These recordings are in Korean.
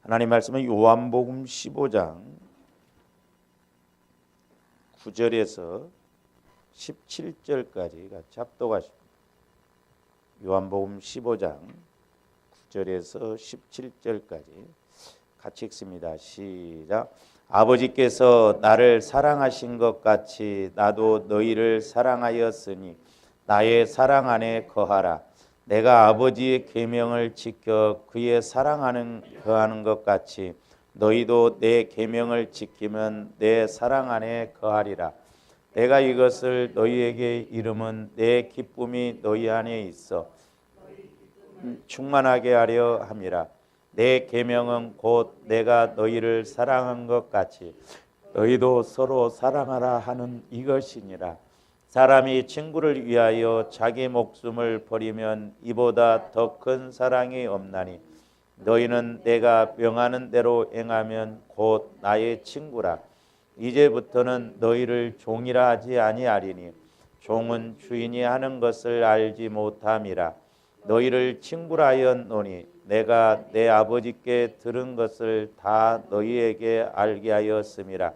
하나님 말씀은 요한복음 15장 9절에서 17절까지 같이 합독하십니다. 요한복음 15장 9절에서 17절까지 같이 읽습니다. 시작. 아버지께서 나를 사랑하신 것 같이 나도 너희를 사랑하였으니 나의 사랑 안에 거하라. 내가 아버지의 계명을 지켜 그의 사랑 안에 거하는 것 같이 너희도 내 계명을 지키면 내 사랑 안에 거하리라. 내가 이것을 너희에게 이름은 내 기쁨이 너희 안에 있어 충만하게 하려 함이라. 내 계명은 곧 내가 너희를 사랑한 것 같이 너희도 서로 사랑하라 하는 이것이니라. 사람이 친구를 위하여 자기 목숨을 버리면 이보다 더 큰 사랑이 없나니 너희는 내가 명하는 대로 행하면 곧 나의 친구라. 이제부터는 너희를 종이라 하지 아니하리니 종은 주인이 하는 것을 알지 못함이라. 너희를 친구라 하였노니 내가 내 아버지께 들은 것을 다 너희에게 알게 하였음이라.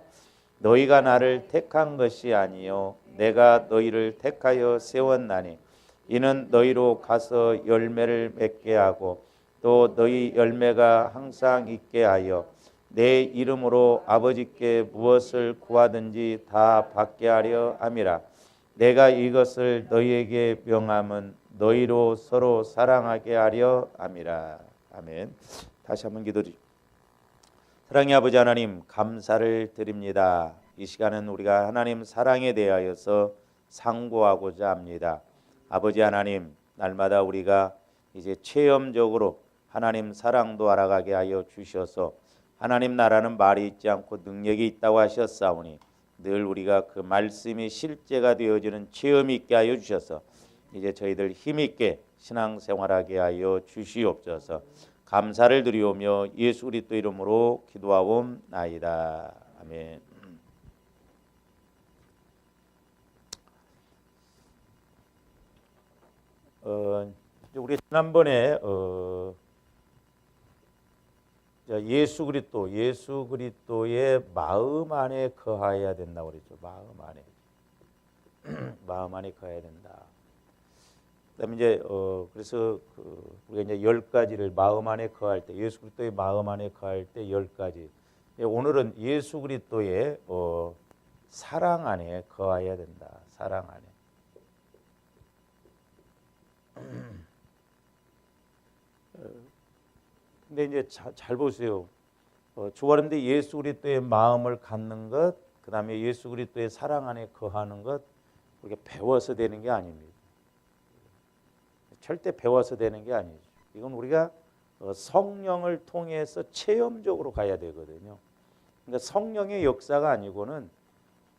너희가 나를 택한 것이 아니요 내가 너희를 택하여 세웠나니 이는 너희로 가서 열매를 맺게 하고 또 너희 열매가 항상 있게 하여 내 이름으로 아버지께 무엇을 구하든지 다 받게 하려 함이라. 내가 이것을 너희에게 명함은 너희로 서로 사랑하게 하려 함이라. 아멘. 다시 한번 기도드립니다. 사랑의 아버지 하나님, 감사를 드립니다. 이 시간은 우리가 하나님 사랑에 대하여서 상고하고자 합니다. 아버지 하나님, 날마다 우리가 이제 체험적으로 하나님 사랑도 알아가게 하여 주셔서 하나님 나라는 말이 있지 않고 능력이 있다고 하셨사오니 늘 우리가 그 말씀이 실제가 되어지는 체험이 있게 하여 주셔서 이제 저희들 힘있게 신앙생활하게 하여 주시옵소서. 감사를 드리오며 예수 그리스도 이름으로 기도하옵나이다. 아멘. 우리 지난번에 예수 그리스도의 마음 안에 거하여야 된다고 그랬죠. 마음 안에 마음 안에 거해야 된다. 그다음에 이제 그래서 우리가 이제 10가지를 마음 안에 거할 때 예수 그리스도의 마음 안에 거할 때 10가지. 오늘은 예수 그리스도의 사랑 안에 거해야 된다. 사랑 안에. 근데 이제 잘 보세요. 주하는데 예수 그리스도의 마음을 갖는 것, 그다음에 예수 그리스도의 사랑 안에 거하는 것, 우리가 배워서 되는 게 아닙니다. 절대 배워서 되는 게 아니죠. 이건 우리가 성령을 통해서 체험적으로 가야 되거든요. 그러니까 성령의 역사가 아니고는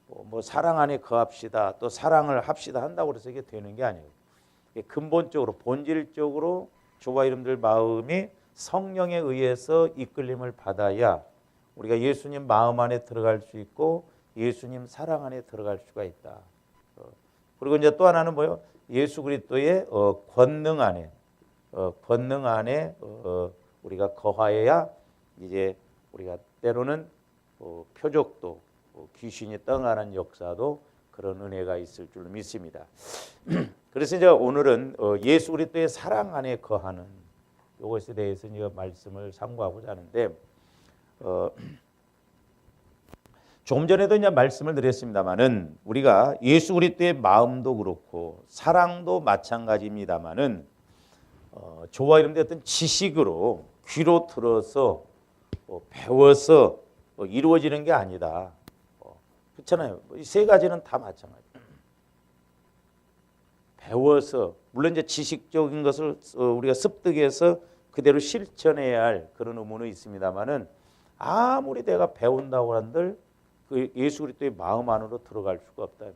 뭐 사랑 안에 거합시다, 또 사랑을 합시다 한다고 해서 이게 되는 게 아니에요. 근본적으로 본질적으로 주와 이름들 마음이 성령에 의해서 이끌림을 받아야 우리가 예수님 마음 안에 들어갈 수 있고 예수님 사랑 안에 들어갈 수가 있다. 그리고 이제 또 하나는 뭐예요? 예수 그리스도의 권능 안에 우리가 거하여야 이제 우리가 때로는 표적도 귀신이 떠나는 역사도 그런 은혜가 있을 줄 믿습니다. 그래서 이제 오늘은 예수 그리스도의 사랑 안에 거하는 이것에 대해서 이제 말씀을 상고하고자 하는데 조금 전에도 이제 말씀을 드렸습니다만은 우리가 예수 그리스도의 마음도 그렇고 사랑도 마찬가지입니다만은 저와 이런 데 어떤 지식으로 귀로 들어서 배워서 이루어지는 게 아니다. 그렇잖아요. 이 세 가지는 다 마찬가지. 배워서 물론 이제 지식적인 것을 우리가 습득해서 그대로 실천해야 할 그런 의무는 있습니다만은 아무리 내가 배운다고 한들 그 예수 그리스도의 마음 안으로 들어갈 수가 없다.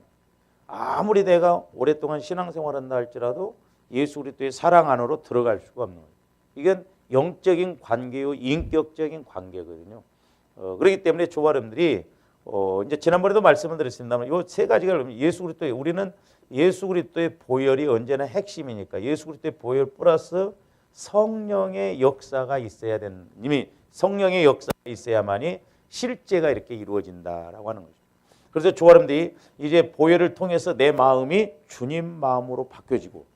아무리 내가 오랫동안 신앙생활한다 할지라도 예수 그리스도의 사랑 안으로 들어갈 수가 없는 거예요. 이건 영적인 관계요, 인격적인 관계거든요. 그렇기 때문에 조화름들이 이제 지난번에도 말씀을 드렸습니다만 이 세 가지가 예수 그리스도의 우리는 예수 그리스도의 보혈이 언제나 핵심이니까 예수 그리스도의 보혈 플러스 성령의 역사가 있어야 되는 이미 성령의 역사가 있어야만이 실제가 이렇게 이루어진다라고 하는 거죠. 그래서 조아람들이 이제 보혈을 통해서 내 마음이 주님 마음으로 바뀌어지고,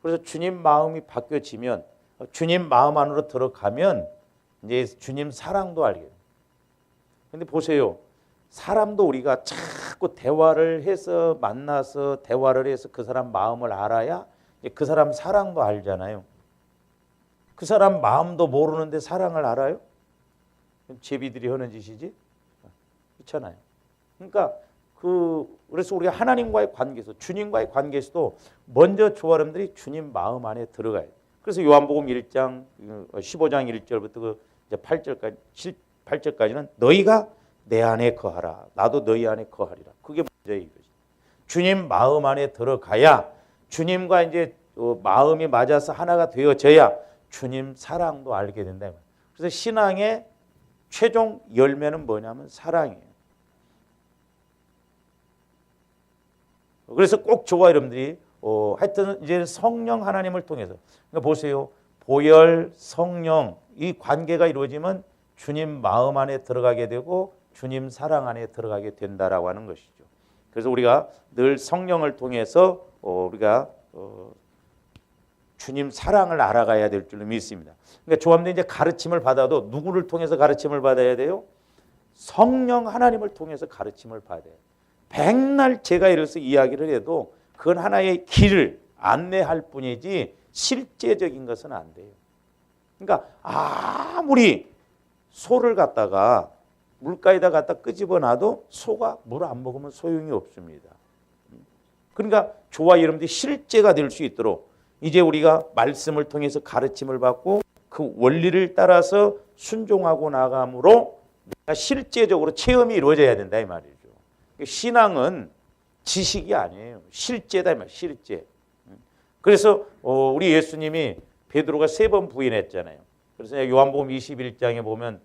그래서 주님 마음이 바뀌어지면, 주님 마음 안으로 들어가면 이제 주님 사랑도 알게 돼요. 근데 보세요. 사람도 우리가 자꾸 대화를 해서 만나서 대화를 해서 그 사람 마음을 알아야 그 사람 사랑도 알잖아요. 그 사람 마음도 모르는데 사랑을 알아요? 제비들이 하는 짓이지? 그렇잖아요. 그러니까 그래서 우리가 하나님과의 관계에서, 주님과의 관계에서도 먼저 조아람들이 주님 마음 안에 들어가야 돼요. 그래서 요한복음 1장 15장 1절부터 그 8절까지는 너희가 내 안에 거하라, 나도 너희 안에 거하리라. 그게 먼저 이거지. 주님 마음 안에 들어가야 주님과 이제 마음이 맞아서 하나가 되어져야 주님 사랑도 알게 된다. 그래서 신앙의 최종 열매는 뭐냐면 사랑이에요. 그래서 꼭 저와 여러분들이 하여튼 이제 성령 하나님을 통해서, 그러니까 보세요. 보혈, 성령 이 관계가 이루어지면 주님 마음 안에 들어가게 되고 주님 사랑 안에 들어가게 된다라고 하는 것이죠. 그래서 우리가 늘 성령을 통해서 우리가 주님 사랑을 알아가야 될 줄로 믿습니다. 그러니까 조함도 이제 가르침을 받아도 누구를 통해서 가르침을 받아야 돼요? 성령 하나님을 통해서 가르침을 받아야 돼요. 백날 제가 이래서 이야기를 해도 그건 하나의 길을 안내할 뿐이지 실제적인 것은 안 돼요. 그러니까 아무리 소를 갖다가 물가에다 갖다 끄집어 놔도 소가 물 안 먹으면 소용이 없습니다. 그러니까 저와 여러분들이 실제가 될 수 있도록 이제 우리가 말씀을 통해서 가르침을 받고 그 원리를 따라서 순종하고 나감으로 내가 실제적으로 체험이 이루어져야 된다 이 말이죠. 신앙은 지식이 아니에요. 실제다 이 말, 실제. 그래서 우리 예수님이 베드로가 3번 부인했잖아요. 그래서 요한복음 21장에 보면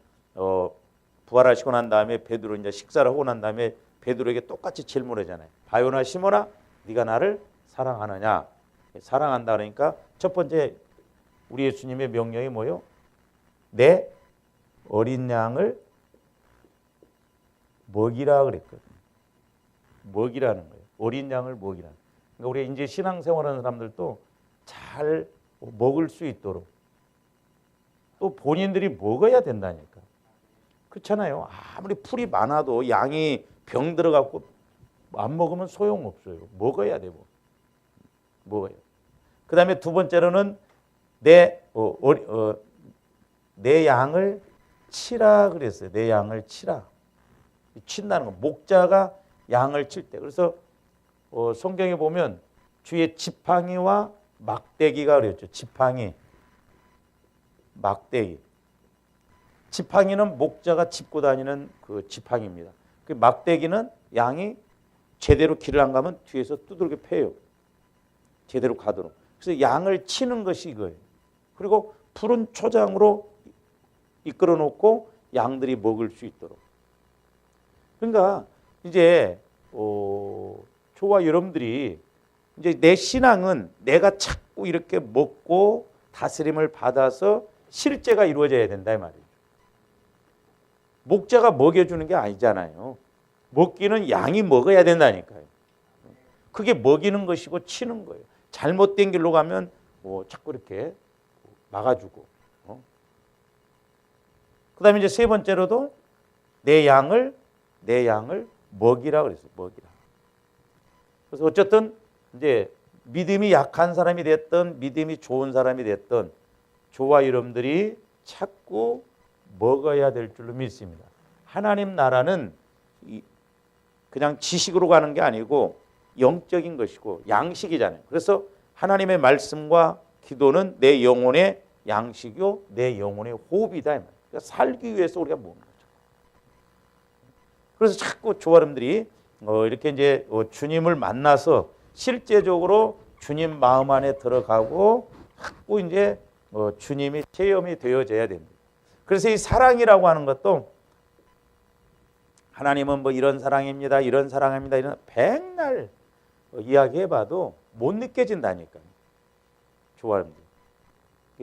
부활하시고 난 다음에 베드로 이제 식사를 하고 난 다음에 베드로에게 똑같이 질문하잖아요. 바요나 시몬아, 네가 나를 사랑하느냐? 사랑한다 그러니까 첫 번째 우리 예수님의 명령이 뭐요? 내 어린 양을 먹이라 그랬거든요. 먹이라는 거예요. 어린 양을 먹이라는. 그러니까 우리 이제 신앙생활하는 사람들도 잘 먹을 수 있도록 또 본인들이 먹어야 된다니까. 그렇잖아요. 아무리 풀이 많아도 양이 병 들어갖고 안 먹으면 소용없어요. 먹어야 되고. 먹어요. 그 다음에 두 번째로는 내 양을 치라 그랬어요. 내 양을 치라. 친다는 거. 목자가 양을 칠 때. 그래서 성경에 보면 주의 지팡이와 막대기가 그랬죠. 지팡이, 막대기. 지팡이는 목자가 짚고 다니는 그 지팡이입니다. 그 막대기는 양이 제대로 길을 안 가면 뒤에서 두들겨 패요. 제대로 가도록. 그래서 양을 치는 것이 이거예요. 그리고 푸른 초장으로 이끌어 놓고 양들이 먹을 수 있도록. 그러니까 이제 저와 여러분들이 이제 내 신앙은 내가 자꾸 이렇게 먹고 다스림을 받아서 실제가 이루어져야 된다 이 말이에요. 목자가 먹여주는 게 아니잖아요. 먹기는 양이 먹어야 된다니까요. 그게 먹이는 것이고 치는 거예요. 잘못된 길로 가면 자꾸 이렇게 막아주고. 그 다음에 이제 세 번째로도 내 양을 먹이라 그랬어요. 먹이라. 그래서 어쨌든 이제 믿음이 약한 사람이 됐든 믿음이 좋은 사람이 됐든 저와 여러분들이 자꾸 먹어야 될 줄로 믿습니다. 하나님 나라는 그냥 지식으로 가는 게 아니고 영적인 것이고 양식이잖아요. 그래서 하나님의 말씀과 기도는 내 영혼의 양식이요 내 영혼의 호흡이다. 그러니까 살기 위해서 우리가 먹는 거죠. 그래서 자꾸 저와 여러분들이 이렇게 이제 주님을 만나서 실제적으로 주님 마음 안에 들어가고 자꾸 이제 주님이 체험이 되어져야 됩니다. 그래서 이 사랑이라고 하는 것도 하나님은 뭐 이런 사랑입니다. 이런 사랑입니다. 이런 백날 이야기해봐도 못 느껴진다니까요. 좋아합니다.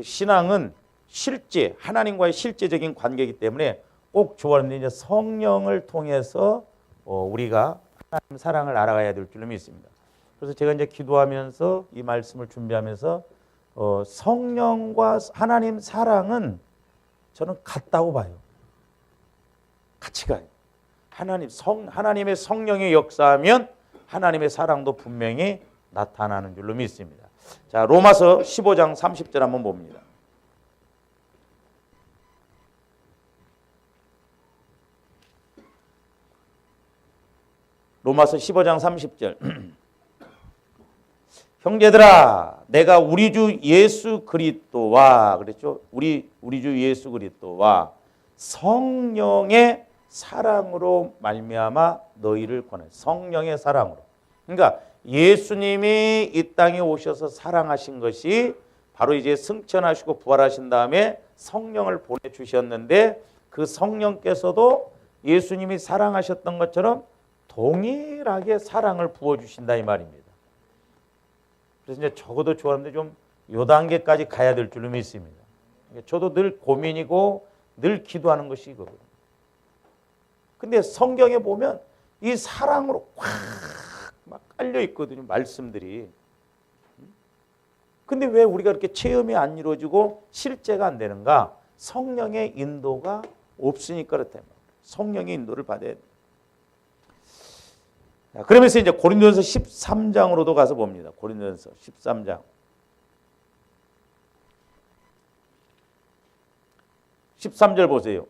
신앙은 실제 하나님과의 실제적인 관계이기 때문에 꼭 좋아하는데 이제 성령을 통해서 우리가 하나님 사랑을 알아가야 될 줄로 믿습니다. 그래서 제가 이제 기도하면서 이 말씀을 준비하면서 성령과 하나님 사랑은 저는 같다고 봐요. 같이 가요. 하나님의 성령이 역사하면 하나님의 사랑도 분명히 나타나는 줄로 믿습니다. 자, 로마서 15장 30절 한번 봅니다. 로마서 15장 30절. 형제들아, 내가 우리 주 예수 그리스도와 그랬죠? 우리 주 예수 그리스도와 성령의 사랑으로 말미암아 너희를 권해. 성령의 사랑으로. 그러니까 예수님이 이 땅에 오셔서 사랑하신 것이 바로 이제 승천하시고 부활하신 다음에 성령을 보내주셨는데 그 성령께서도 예수님이 사랑하셨던 것처럼 동일하게 사랑을 부어주신다 이 말입니다. 그래서 이제 적어도 좋아하는데 좀 요 단계까지 가야 될 줄로 믿습니다. 저도 늘 고민이고 늘 기도하는 것이 이거거든요. 근데 성경에 보면 이 사랑으로 막 깔려 있거든요. 말씀들이. 근데 왜 우리가 그렇게 체험이 안 이루어지고 실제가 안 되는가? 성령의 인도가 없으니까 그렇다. 성령의 인도를 받아야 돼. 그러면서 이제 고린도전서 13장으로도 가서 봅니다. 고린도전서 13장. 13절 보세요.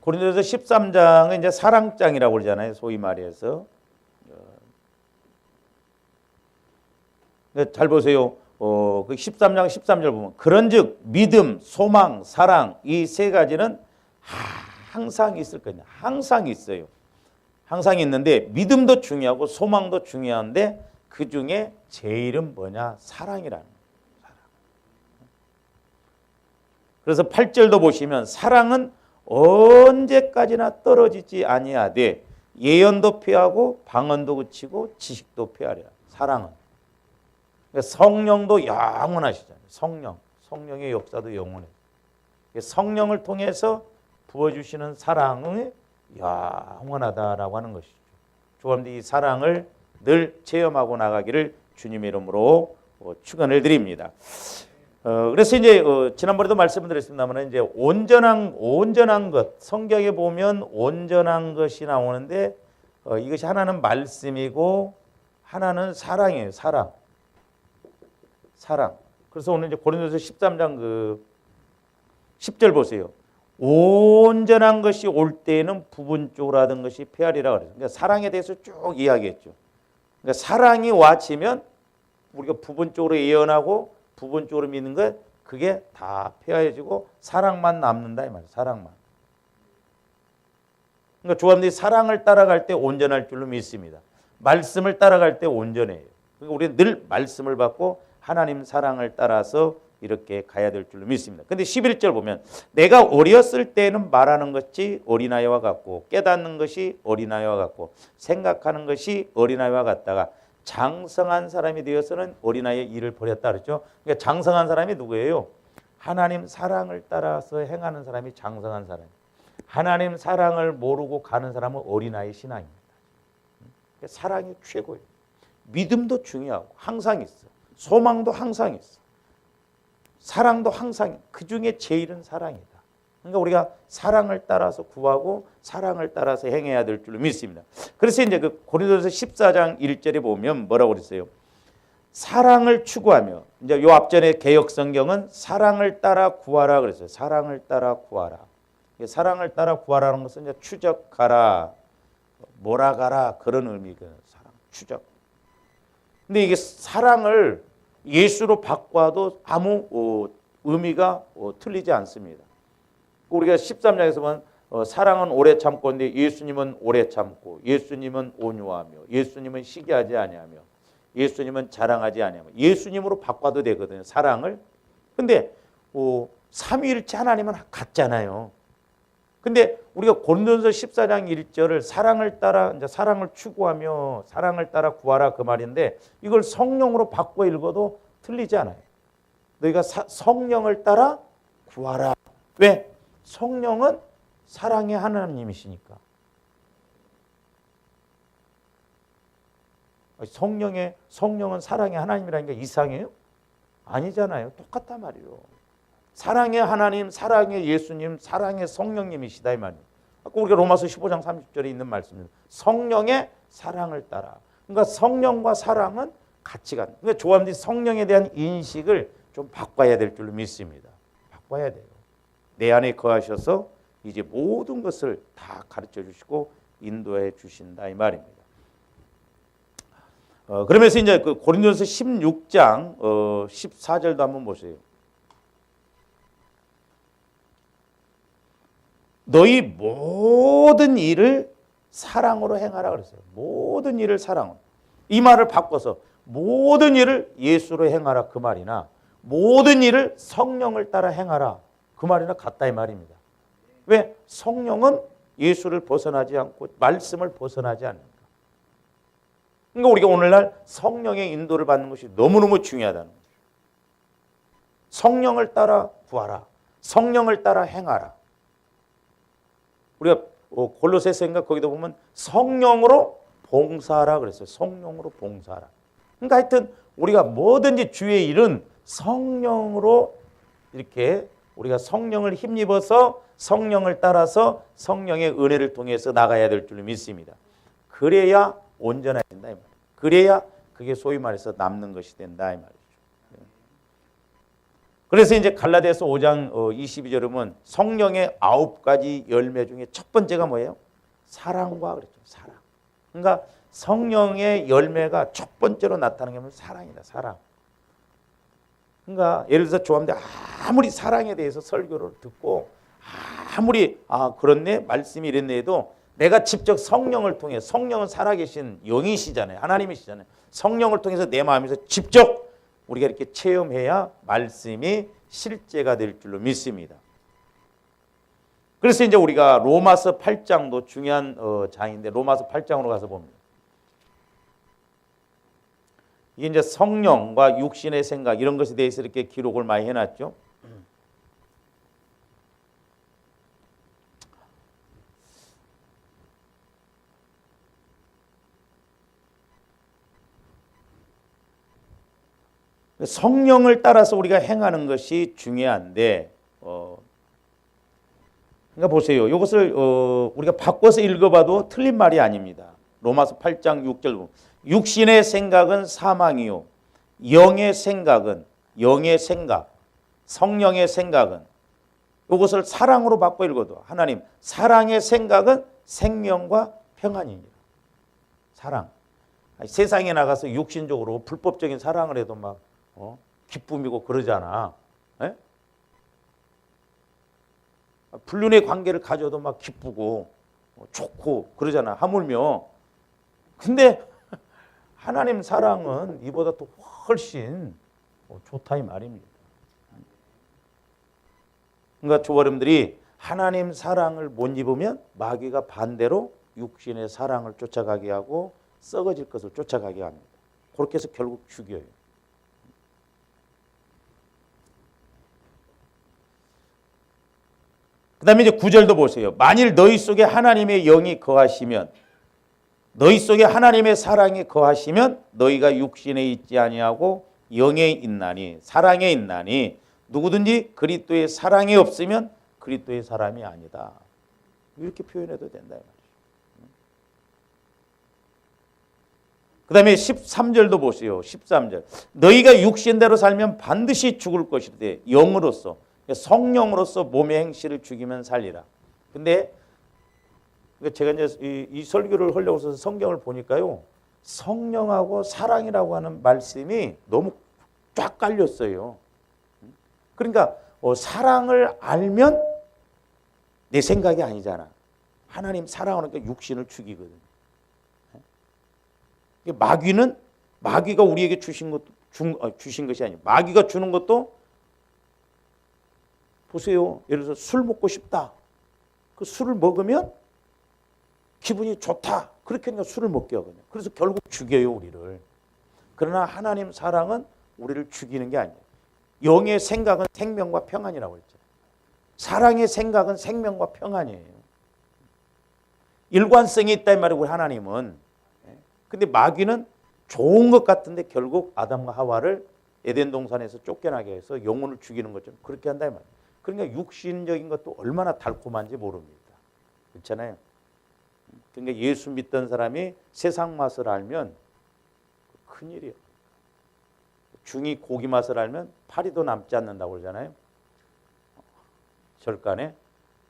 고린도전서 13장은 이제 사랑장이라고 그러잖아요. 소위 말해서. 잘 보세요. 그 13장 13절 보면 그런즉 믿음, 소망, 사랑 이 세 가지는 항상 있을 거냐. 항상 있어요. 항상 있는데 믿음도 중요하고 소망도 중요한데 그 중에 제일은 뭐냐? 사랑이라는 거예요. 사랑. 그래서 8절도 보시면 사랑은 언제까지나 떨어지지 아니하되 예언도 피하고 방언도 그치고 지식도 피하랴. 사랑은. 성령도 영원하시잖아요. 성령의 역사도 영원해요. 성령을 통해서 부어주시는 사랑은 영원하다라고 하는 것이죠. 주님이 이 사랑을 늘 체험하고 나가기를 주님의 이름으로 축원을 드립니다. 그래서 이제 지난번에도 말씀드렸습니다만 이제 온전한 것 성경에 보면 온전한 것이 나오는데 이것이 하나는 말씀이고 하나는 사랑이에요. 사랑. 그래서 오늘 이제 고린도서 13장 10절 보세요. 온전한 것이 올 때에는 부분적으로 하던 것이 폐하리라 그래요. 그러니까 사랑에 대해서 쭉 이야기했죠. 그러니까 사랑이 와치면 우리가 부분적으로 예언하고 부분적으로 믿는 것 그게 다 폐하해지고 사랑만 남는다 이 말이에요. 사랑만. 그러니까 조합들이 사랑을 따라갈 때 온전할 줄로 믿습니다. 말씀을 따라갈 때 온전해요. 그러니까 우리는 늘 말씀을 받고 하나님 사랑을 따라서 이렇게 가야 될 줄로 믿습니다. 근데 11절 보면 내가 어렸을 때는 말하는 것이 어린아이와 같고 깨닫는 것이 어린아이와 같고 생각하는 것이 어린아이와 같다가 장성한 사람이 되어서는 어린아이의 일을 버렸다 그랬죠. 그러니까 장성한 사람이 누구예요? 하나님 사랑을 따라서 행하는 사람이 장성한 사람이에요. 하나님 사랑을 모르고 가는 사람은 어린아이 신앙입니다. 그러니까 사랑이 최고예요. 믿음도 중요하고 항상 있어. 소망도 항상 있어. 사랑도 항상 그 중에 제일은 사랑이다. 그러니까 우리가 사랑을 따라서 구하고 사랑을 따라서 행해야 될 줄로 믿습니다. 그래서 이제 그 고린도전서 14장 1절에 보면 뭐라고 그랬어요? 사랑을 추구하며 이제 요 앞전에 개역 성경은 사랑을 따라 구하라 그랬어요. 사랑을 따라 구하라. 사랑을 따라 구하라는 것은 이제 추적하라, 몰아가라 그런 의미가 사랑, 추적. 근데 이게 사랑을 예수로 바꿔도 아무 의미가 틀리지 않습니다. 우리가 13장에서 보면 사랑은 오래 참고 근데 예수님은 오래 참고 예수님은 온유하며 예수님은 시기하지 아니하며 예수님은 자랑하지 아니하며 예수님으로 바꿔도 되거든요. 사랑을. 근데 삼위일체 하나님은 같잖아요. 근데 우리가 고린도전서 14장 1절을 사랑을 따라 이제 사랑을 추구하며 사랑을 따라 구하라 그 말인데 이걸 성령으로 바꿔 읽어도 틀리지 않아요. 너희가 성령을 따라 구하라. 왜? 성령은 사랑의 하나님이시니까. 성령은 사랑의 하나님이라는 게 이상해요? 아니잖아요. 똑같단 말이에요. 사랑의 하나님, 사랑의 예수님, 사랑의 성령님이시다 이 말이에요. 아까 우리가 로마서 15장 30절에 있는 말씀입니다. 성령의 사랑을 따라. 그러니까 성령과 사랑은 같이 가는. 그러니까 조합원들이 성령에 대한 인식을 좀 바꿔야 될 줄로 믿습니다. 바꿔야 돼요. 내 안에 거하셔서 이제 모든 것을 다 가르쳐 주시고 인도해 주신다 이 말입니다. 그러면서 이제 그 고린도전서 16장 14절도 한번 보세요. 너희 모든 일을 사랑으로 행하라 그랬어요. 모든 일을 사랑으로. 이 말을 바꿔서 모든 일을 예수로 행하라 그 말이나 모든 일을 성령을 따라 행하라 그 말이나 같다 이 말입니다. 왜? 성령은 예수를 벗어나지 않고 말씀을 벗어나지 않는다. 그러니까 우리가 오늘날 성령의 인도를 받는 것이 너무너무 중요하다는 거죠. 성령을 따라 구하라. 성령을 따라 행하라. 우리가 골로새서인가 거기도 보면 성령으로 봉사하라 그랬어요. 성령으로 봉사하라. 그러니까 하여튼 우리가 뭐든지 주의 일은 성령으로 이렇게 우리가 성령을 힘입어서 성령을 따라서 성령의 은혜를 통해서 나가야 될 줄 믿습니다. 그래야 온전해야 된다 이 말이에요. 그래야 그게 소위 말해서 남는 것이 된다 이 말이죠. 그래서 이제 갈라디아서 5장 22절에 보면 성령의 9가지 열매 중에 첫 번째가 뭐예요? 사랑과 그랬죠. 사랑. 그러니까 성령의 열매가 첫 번째로 나타나는 게 뭐냐면 사랑이다. 사랑. 그러니까 예를 들어서 조합원들 아무리 사랑에 대해서 설교를 듣고 아무리 그렇네 말씀이 이랬네 해도 내가 직접 성령을 통해 성령은 살아계신 영이시잖아요. 하나님이시잖아요. 성령을 통해서 내 마음에서 직접 우리가 이렇게 체험해야 말씀이 실제가 될 줄로 믿습니다. 그래서 이제 우리가 로마서 8장도 중요한 장인데 로마서 8장으로 가서 봅니다. 이게 이제 성령과 육신의 생각 이런 것에 대해서 이렇게 기록을 많이 해놨죠. 성령을 따라서 우리가 행하는 것이 중요한데, 그러니까 보세요. 이것을 우리가 바꿔서 읽어봐도 틀린 말이 아닙니다. 로마서 8장 6절 보면 육신의 생각은 사망이요, 영의 생각은 영의 생각, 성령의 생각은 이것을 사랑으로 바꿔 읽어도 하나님 사랑의 생각은 생명과 평안입니다. 사랑. 세상에 나가서 육신적으로 불법적인 사랑을 해도 막 기쁨이고 그러잖아. 에? 불륜의 관계를 가져도 막 기쁘고 좋고 그러잖아. 하물며. 근데 하나님 사랑은 이보다 또 훨씬 좋다 이 말입니다. 그러니까 조버님들이 하나님 사랑을 못 입으면 마귀가 반대로 육신의 사랑을 쫓아가게 하고 썩어질 것을 쫓아가게 합니다. 그렇게 해서 결국 죽여요. 그 다음에 이제 9절도 보세요. 만일 너희 속에 하나님의 영이 거하시면 너희 속에 하나님의 사랑이 거하시면 너희가 육신에 있지 아니하고 영에 있나니 사랑에 있나니 누구든지 그리스도의 사랑이 없으면 그리스도의 사람이 아니다. 이렇게 표현해도 된다. 그 다음에 13절도 보세요. 13절. 너희가 육신대로 살면 반드시 죽을 것이되 영으로서 성령으로서 몸의 행실을 죽이면 살리라. 근데 제가 이제 이 설교를 하려고 해서 성경을 보니까요. 성령하고 사랑이라고 하는 말씀이 너무 쫙 깔렸어요. 그러니까 사랑을 알면 내 생각이 아니잖아. 하나님 사랑하니까 육신을 죽이거든. 마귀가 우리에게 주신 것이 아니에요. 마귀가 주는 것도 보세요. 예를 들어서 술 먹고 싶다. 그 술을 먹으면 기분이 좋다. 그렇게 하니까 술을 먹게 하거든요. 그래서 결국 죽여요, 우리를. 그러나 하나님 사랑은 우리를 죽이는 게 아니에요. 영의 생각은 생명과 평안이라고 했죠. 사랑의 생각은 생명과 평안이에요. 일관성이 있다 이 말이고 하나님은. 근데 마귀는 좋은 것 같은데 결국 아담과 하와를 에덴 동산에서 쫓겨나게 해서 영혼을 죽이는 것처럼 그렇게 한다 이 말이에요. 그러니까 육신적인 것도 얼마나 달콤한지 모릅니다. 그렇잖아요. 그러니까 예수 믿던 사람이 세상 맛을 알면 큰일이에요. 중이 고기 맛을 알면 파리도 남지 않는다고 그러잖아요. 절간에.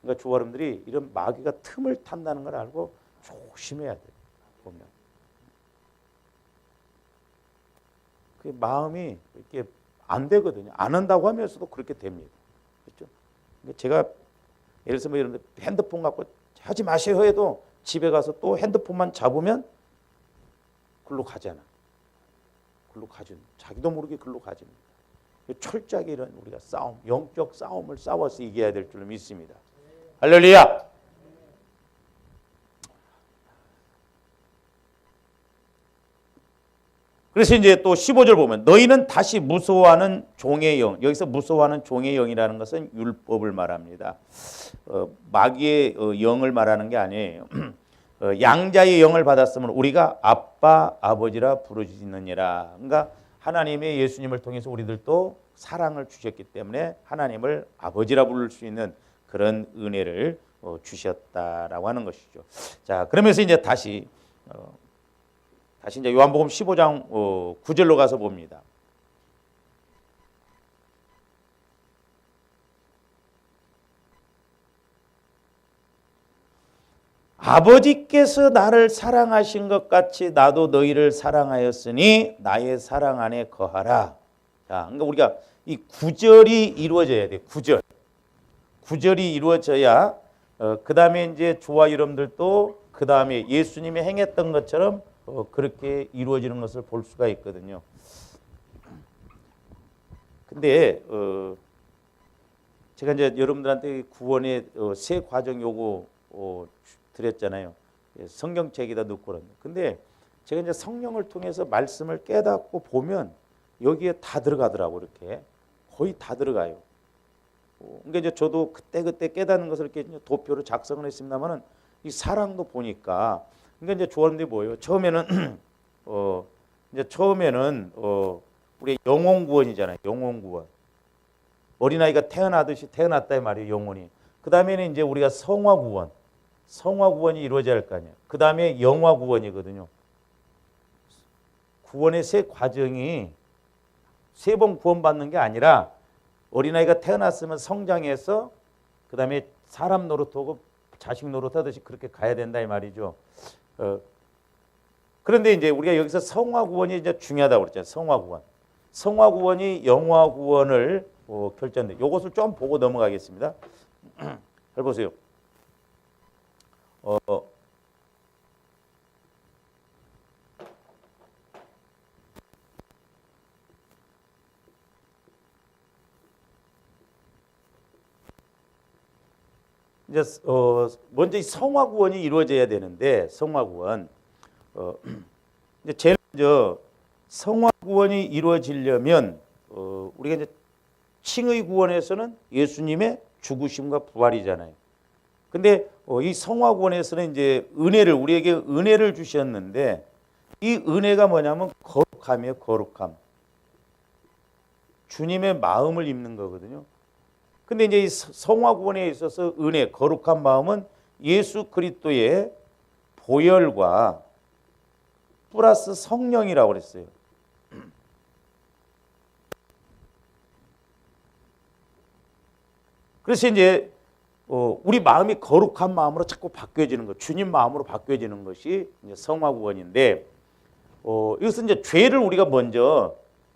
그러니까 주 여러분들이 이런 마귀가 틈을 탄다는 걸 알고 조심해야 돼요. 보면. 그 마음이 이렇게 안 되거든요. 안 한다고 하면서도 그렇게 됩니다. 그렇죠? 그러니까 제가 예를 들어서 뭐 여러분들 핸드폰 갖고 하지 마세요 해도 집에 가서 또 핸드폰만 잡으면 글로 가잖아. 글로 가죠. 자기도 모르게 글로 가집니다. 철저하게 이런 우리가 싸움, 영적 싸움을 싸워서 이겨야 될 줄 믿습니다. 할렐루야! 그래서 이제 또 15절 보면 너희는 다시 무서워하는 종의 영. 여기서 무서워하는 종의 영이라는 것은 율법을 말합니다. 마귀의 영을 말하는 게 아니에요. 양자의 영을 받았으면 우리가 아빠, 아버지라 부르짖느니라. 그러니까 하나님의 예수님을 통해서 우리들도 사랑을 주셨기 때문에 하나님을 아버지라 부를 수 있는 그런 은혜를 주셨다라고 하는 것이죠. 자, 그러면서 이제 다시 이제 요한복음 15장 9절로 가서 봅니다. 아버지께서 나를 사랑하신 것 같이 나도 너희를 사랑하였으니 나의 사랑 안에 거하라. 자, 그러니까 우리가 이 9절이 이루어져야 돼. 9절. 9절이 이루어져야 그 다음에 이제 저와 여러분들도 그 다음에 예수님이 행했던 것처럼 그렇게 이루어지는 것을 볼 수가 있거든요. 근데 제가 이제 여러분들한테 구원의 세 과정 요거 드렸잖아요. 성경책에다 넣고 그러는데. 근데 제가 이제 성령을 통해서 말씀을 깨닫고 보면 여기에 다 들어가더라고 이렇게 거의 다 들어가요. 그러니까 이제 저도 그때 깨닫는 것을 이렇게 도표로 작성을 했습니다만은 이 사랑도 보니까 그러니까 이제 조언들이 뭐예요? 처음에는 이제 처음에는 우리 영혼 구원이잖아요. 영혼 구원. 어린아이가 태어나듯이 태어났다 이 말이에요. 영혼이. 그 다음에는 이제 우리가 성화 구원. 성화 구원이 이루어져야 할 거 아니에요. 그 다음에 영화 구원이거든요. 구원의 세 과정이 세 번 구원받는 게 아니라 어린아이가 태어났으면 성장해서 그 다음에 사람 노릇하고 자식 노릇하듯이 그렇게 가야 된다 이 말이죠. 그런데 이제 우리가 여기서 성화 구원이 이제 중요하다고 그랬잖아요. 성화 구원. 성화 구원이 영화 구원을 결정돼. 이것을 좀 보고 넘어가겠습니다. 잘 보세요. 이제 먼저 이 성화 구원이 이루어져야 되는데 성화 구원 이제 제일 먼저 성화 구원이 이루어지려면 우리가 이제 칭의 구원에서는 예수님의 죽으심과 부활이잖아요. 근데 이 성화 구원에서는 이제 은혜를 우리에게 은혜를 주셨는데 이 은혜가 뭐냐면 거룩함이에요. 거룩함. 주님의 마음을 입는 거거든요. 근데 이제 이 성화 구원에 있어서 은혜, 거룩한 마음은 예수 그리스도의 보혈과 플러스 성령이라고 그랬어요. 그래서 이제 우리 마음이 거룩한 마음으로 자꾸 바뀌어지는 것, 주님 마음으로 바뀌어지는 것이 이제 성화 구원인데, 이것은 이제 죄를 우리가 먼저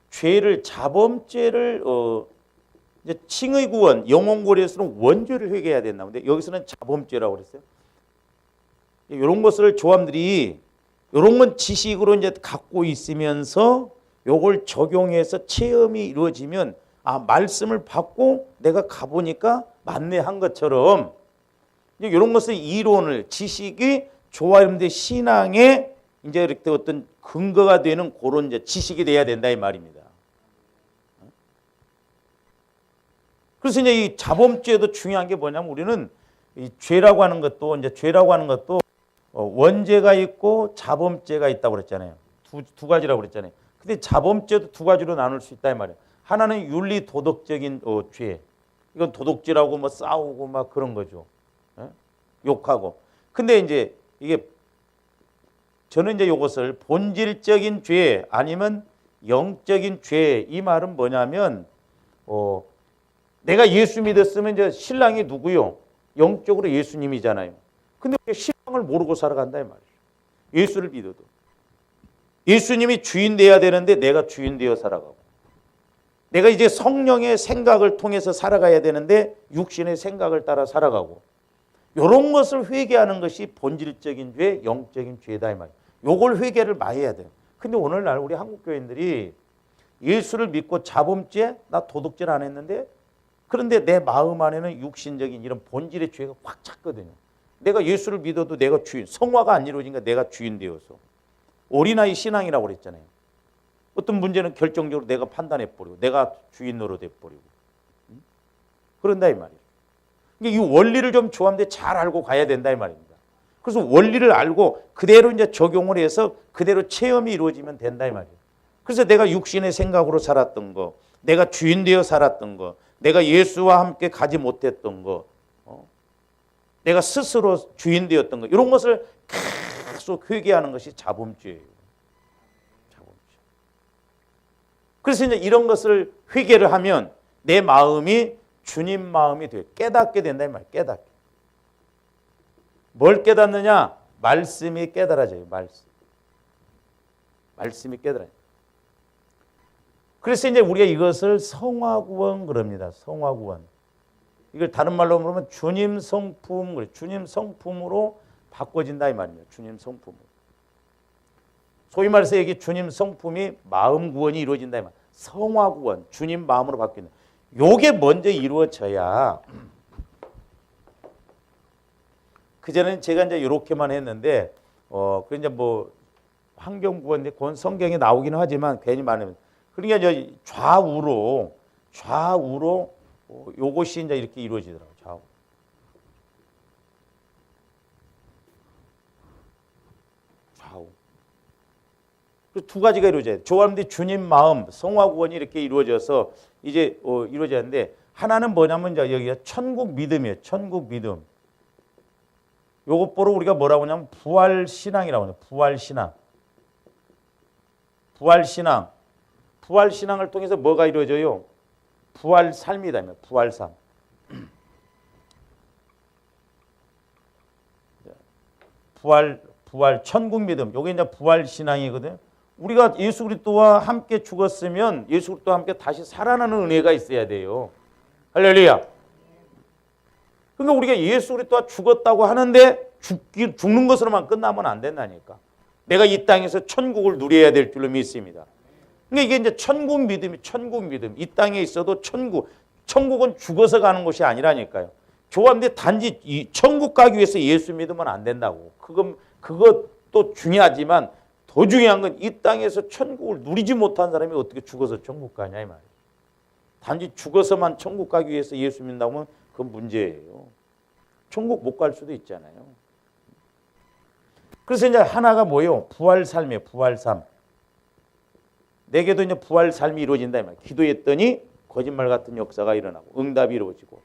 죄를 자범죄를 이제 칭의 구원, 영혼 구원에서는 원죄를 회개해야 된다. 근데 여기서는 자범죄라고 그랬어요. 이런 것을 조함들이 이런 건 지식으로 이제 갖고 있으면서 요걸 적용해서 체험이 이루어지면 아 말씀을 받고 내가 가보니까 맞네 한 것처럼 이제 이런 것을 이론을 지식이 좋아하는데 신앙에 이제 이렇게 어떤 근거가 되는 그런 이제 지식이 돼야 된다 이 말입니다. 그래서 이제 이 자범죄도 중요한 게 뭐냐면 우리는 이 죄라고 하는 것도 원죄가 있고 자범죄가 있다고 그랬잖아요. 두 가지라고 그랬잖아요. 근데 자범죄도 두 가지로 나눌 수 있다 이 말이에요. 하나는 윤리 도덕적인 죄. 이건 도둑질하고 뭐 싸우고 막 그런 거죠. 욕하고. 근데 이제 이게 저는 이제 이것을 본질적인 죄 아니면 영적인 죄 이 말은 뭐냐면 내가 예수 믿었으면 이제 신랑이 누구요? 영적으로 예수님이잖아요. 근데 신랑을 모르고 살아간다 이 말이에요. 예수를 믿어도. 예수님이 주인 돼야 되는데 내가 주인 되어 살아가고. 내가 이제 성령의 생각을 통해서 살아가야 되는데 육신의 생각을 따라 살아가고. 이런 것을 회개하는 것이 본질적인 죄, 영적인 죄다 이 말이에요. 요걸 회개를 많이 해야 돼요. 근데 오늘날 우리 한국 교인들이 예수를 믿고 자범죄, 나 도둑질 안 했는데 그런데 내 마음 안에는 육신적인 이런 본질의 죄가 확 찼거든요. 내가 예수를 믿어도 내가 주인, 성화가 안 이루어지니까 내가 주인 되어서. 어린아이 신앙이라고 그랬잖아요. 어떤 문제는 결정적으로 내가 판단해버리고 내가 주인 노릇해버리고 그런다 이 말이에요. 이 원리를 좀 좋아하는데 잘 알고 가야 된다 이 말입니다. 그래서 원리를 알고 그대로 이제 적용을 해서 그대로 체험이 이루어지면 된다 이 말이에요. 그래서 내가 육신의 생각으로 살았던 거, 내가 주인 되어 살았던 거, 내가 예수와 함께 가지 못했던 거, 내가 스스로 주인 되었던 거, 이런 것을 계속 회개하는 것이 자범죄예요. 자범죄. 그래서 이제 이런 것을 회개를 하면 내 마음이 주님 마음이 돼요. 깨닫게 된다 이 말이에요. 깨닫게. 뭘 깨닫느냐? 말씀이 깨달아져요. 말씀이 깨달아요. 그래서 이제 우리가 이것을 성화구원 그럽니다. 성화구원. 이걸 다른 말로 그러면 주님 성품, 그래. 주님 성품으로 바꿔진다 이 말입니다. 주님 성품으로. 소위 말해서 여기 주님 성품이 마음 구원이 이루어진다 이 말. 성화구원, 주님 마음으로 바뀐다. 요게 먼저 이루어져야. 그전에는 제가 이제 이렇게만 했는데, 그 이제 뭐 환경구원인데 그건 성경에 나오기는 하지만 괜히 말하면. 그러니까 이제 좌우로 요것이 이제 이렇게 이루어지더라고요. 좌우. 두 가지가 이루어져요. 좋아하는데 주님 마음, 성화구원이 이렇게 이루어져서 이제 이루어졌는데 하나는 뭐냐면 이제 여기가 천국 믿음이에요. 천국 믿음. 요것 보러 우리가 뭐라고 하냐면 부활 신앙이라고 해요. 부활 신앙. 부활 신앙. 부활 신앙을 통해서 뭐가 이루어져요? 부활 삶이다. 부활 삶. 부활 천국 믿음. 요게 이제 부활 신앙이거든요. 우리가 예수 그리스도와 함께 죽었으면 예수 그리스도와 함께 다시 살아나는 은혜가 있어야 돼요. 할렐루야. 그러니까 우리가 예수 그리스도와 죽었다고 하는데 죽는 것으로만 끝나면 안 된다니까. 내가 이 땅에서 천국을 누려야 될 줄로 믿습니다. 그러니까 이게 이제 천국 믿음이 천국 믿음. 이 땅에 있어도 천국은 죽어서 가는 것이 아니라니까요. 좋아하는데 단지 이 천국 가기 위해서 예수 믿으면 안 된다고. 그것도 중요하지만 더 중요한 건 이 땅에서 천국을 누리지 못한 사람이 어떻게 죽어서 천국 가냐 이 말이에요. 단지 죽어서만 천국 가기 위해서 예수 믿는다고 하면 그건 문제예요. 천국 못 갈 수도 있잖아요. 그래서 이제 하나가 뭐예요? 부활 삶이에요. 부활 삶. 내게도 이제 부활 삶이 이루어진다 이 말이에요. 기도했더니 거짓말 같은 역사가 일어나고 응답이 이루어지고.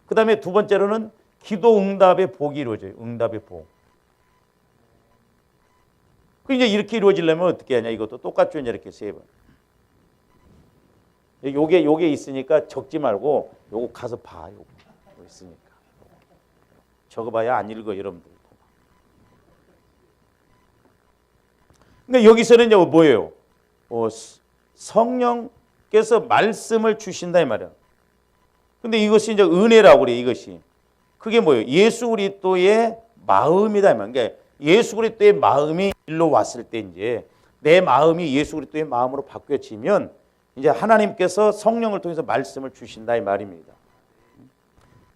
그다음에 두 번째로는 기도 응답의 복이 이루어져요. 응답의 복. 이제 이렇게 이루어지려면 어떻게 하냐? 이것도 똑같죠. 이렇게 세 번. 요게 있으니까 적지 말고 요거 가서 봐. 요거 있으니까. 적어봐야 안 읽어 여러분들. 그러니까 여기서는 이제 뭐예요? 성령께서 말씀을 주신다 이 말이야. 근데 이것이 이제 은혜라고 그래. 이것이. 그게 뭐예요? 예수 그리스도의 마음이다 이 말이야. 그러니까 예수 그리스도의 마음이 일로 왔을 때 이제 내 마음이 예수 그리스도의 마음으로 바뀌어지면 이제 하나님께서 성령을 통해서 말씀을 주신다 이 말입니다.